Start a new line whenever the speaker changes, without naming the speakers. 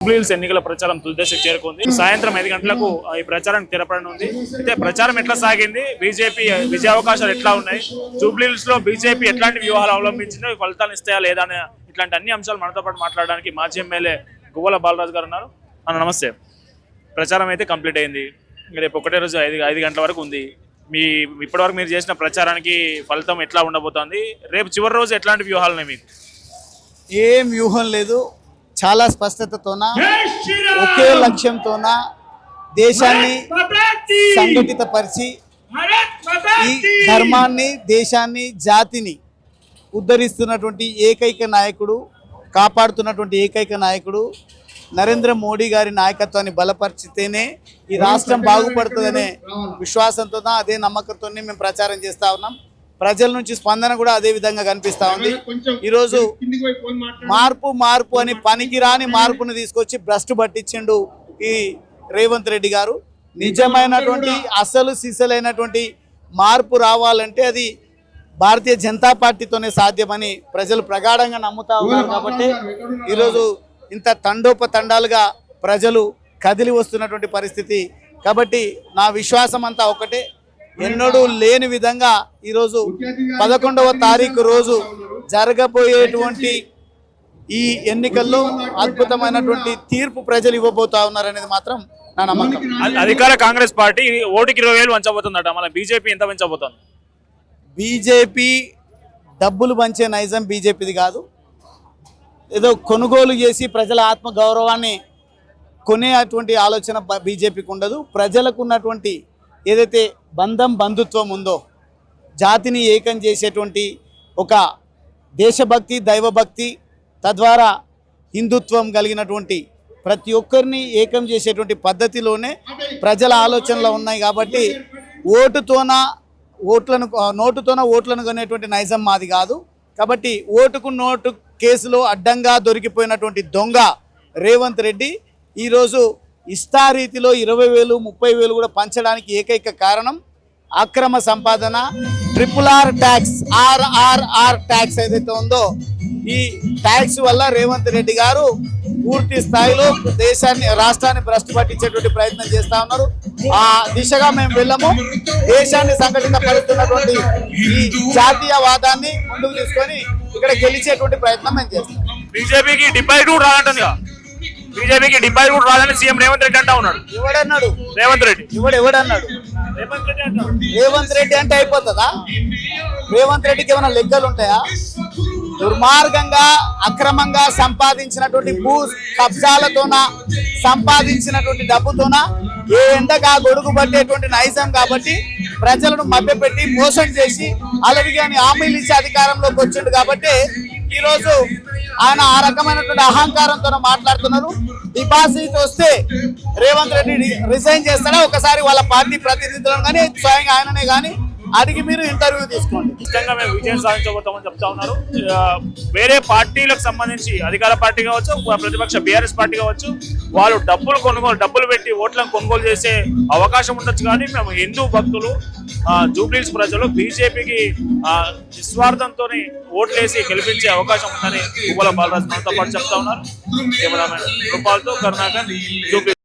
జూబ్లీహిల్స్ ఎన్నికల ప్రచారం తుదిదశకు చేరుకుంది. సాయంత్రం 5 గంటలకు ఈ ప్రచారానికి తెరపడనుంది. అయితే ప్రచారం ఎట్లా సాగింది, బీజేపీ విజయ అవకాశాలు ఎట్లా ఉన్నాయి, జూబ్లీహిల్స్ లో బీజేపీ ఎట్లాంటి వ్యూహాలు అవలంబించిందో ఫలితాలు ఇస్తాయా లేదా అనే ఇట్లాంటి అన్ని అంశాలు మనతో పాటు మాట్లాడడానికి మాజీ ఎమ్మెల్యే గువ్వల బాలరాజు గారు ఉన్నారు. అన్న నమస్తే. ప్రచారం అయితే కంప్లీట్ అయింది. రేపు ఒకటే రోజు 5 గంటల వరకు ఉంది. ఇప్పటివరకు మీరు చేసిన ప్రచారానికి ఫలితం ఎట్లా ఉండబోతోంది, రేపు చివరి రోజు ఎట్లాంటి వ్యూహాలు ఉన్నాయి మీకు?
ఏం వ్యూహం లేదు, చాలా స్పష్టతతోన ఒకే లక్ష్యంతోన దేశాన్ని సంఘటితపరిచి ఈ ధర్మాన్ని, దేశాన్ని, జాతిని ఉద్ధరిస్తున్నటువంటి ఏకైక నాయకుడు, కాపాడుతున్నటువంటి ఏకైక నాయకుడు నరేంద్ర మోడీ గారి నాయకత్వాన్ని బలపరిచితేనే ఈ రాష్ట్రం బాగుపడుతుందనే విశ్వాసంతో, అదే నమ్మకంతోనే మేము ప్రచారం చేస్తూ ఉన్నాం. ప్రజల నుంచి స్పందన కూడా అదే విధంగా కనిపిస్తూ ఉంది. ఈరోజు మార్పు అని పనికిరాని మార్పును తీసుకొచ్చి భ్రష్టు పట్టించిండు ఈ రేవంత్ రెడ్డి గారు. నిజమైనటువంటి అసలు సిసలైనటువంటి మార్పు రావాలంటే అది భారతీయ జనతా పార్టీతోనే సాధ్యమని ప్రజలు ప్రగాఢంగా నమ్ముతా ఉన్నారు. కాబట్టి ఈరోజు ఇంత తండోపతండాలుగా ప్రజలు కదిలి వస్తున్నటువంటి పరిస్థితి. కాబట్టి నా విశ్వాసం అంతా ఒకటే, ఎన్నడూ లేని విధంగా ఈరోజు 11వ తారీఖు రోజు జరగబోయేటువంటి ఈ ఎన్నికల్లో అద్భుతమైనటువంటి తీర్పు ప్రజలు ఇవ్వబోతా ఉన్నారనేది మాత్రం నా నమ్మకం.
అధికార కాంగ్రెస్ పార్టీ ఓటుకి 20,000 వంచబోతుందట, మళ్ళీ బీజేపీ ఎంత వంచబోతుంది?
బీజేపీ డబ్బులు పంచే నైజం బీజేపీది కాదు. ఏదో కొనుగోలు చేసి ప్రజల ఆత్మ గౌరవాన్ని కొనేటువంటి ఆలోచన బీజేపీకి ఉండదు. ప్రజలకు ఉన్నటువంటి ఏదైతే బంధుత్వం ఉందో, జాతిని ఏకం చేసేటువంటి ఒక దేశభక్తి, దైవభక్తి, తద్వారా హిందుత్వం కలిగినటువంటి ప్రతి ఒక్కరిని ఏకం చేసేటువంటి పద్ధతిలోనే ప్రజల ఆలోచనలు ఉన్నాయి. కాబట్టి నోటుతోన ఓట్లను కొనేటువంటి నైజం మాది కాదు. కాబట్టి ఓటుకు నోటు కేసులో అడ్డంగా దొరికిపోయినటువంటి దొంగ రేవంత్ రెడ్డి ఈరోజు ఇష్టారీతిలో 20,000, 30,000 కూడా పంచడానికి ఏకైక కారణం అక్రమ సంపాదన, RRR ట్యాక్స్, RRR ట్యాక్స్ ఏదైతే ఉందో ఈ ట్యాక్స్ వల్ల రేవంత్ రెడ్డి గారు పూర్తి స్థాయిలో రాష్ట్రాన్ని భ్రష్టు పట్టించేటువంటి ప్రయత్నం చేస్తా ఉన్నారు. ఆ దిశగా మేము వెళ్ళము. దేశాన్ని సంఘటితపరుస్తున్నటువంటి ఈ జాతీయవాదాన్ని ముందుకు తీసుకొని ఇక్కడ గెలిచేటువంటి ప్రయత్నం మేము చేస్తాం.
బీజేపీకి డిపాజిట్ కూడా రాదని సీఎం రేవంత్ రెడ్డి అంటా ఉన్నాడు.
ఎవడన్నాడు?
రేవంత్ రెడ్డి.
ఎవడన్నాడు? రేవంత్ రెడ్డి అంటే అయిపోతుందా? రేవంత్ రెడ్డికి ఏమైనా లెక్కలు ఉంటాయా? దుర్మార్గంగా అక్రమంగా సంపాదించినటువంటి భూ కబ్జాలతోన సంపాదించినటువంటి డబ్బుతోన ఏ ఎండగా గొడుగు పట్టేటువంటి నైజం. కాబట్టి ప్రజలను మభ్యపెట్టి మోసం చేసి అలవిగాని హామీలు ఇచ్చి అధికారంలోకి వచ్చిండు. కాబట్టి ఈరోజు ఆయన ఆ రకమైనటువంటి అహంకారంతో మాట్లాడుతున్నారు. డిపాజిట్ వస్తే రేవంత్ రెడ్డి రిజైన్ చేస్తాడా ఒకసారి వాళ్ళ పార్టీ ప్రతినిధులను కానీ స్వయంగా ఆయననే కానీ అడిగి మీరు ఇంటర్వ్యూ తీసుకోండి.
ఖచ్చితంగా మేము విజయం సాధించబోతామని చెప్తా ఉన్నారు. వేరే పార్టీలకు సంబంధించి అధికార పార్టీ కావచ్చు, ప్రతిపక్ష బీఆర్ఎస్ పార్టీ కావచ్చు, వాళ్ళు డబ్బులు పెట్టి ఓట్లను కొనుగోలు చేసే అవకాశం ఉండొచ్చు. కానీ మేము హిందూ భక్తులు, జూబ్లీహిల్స్ ప్రజలు బీజేపీకి నిస్వార్థంతో ఓట్లేసి గెలిపించే అవకాశం ఉందని గువ్వల బాలరాజు మనతో పాటు చెప్తా ఉన్నారు. కెమెరామెన్ రూపాలతో కరుణాకర్, జూబ్లీహిల్స్.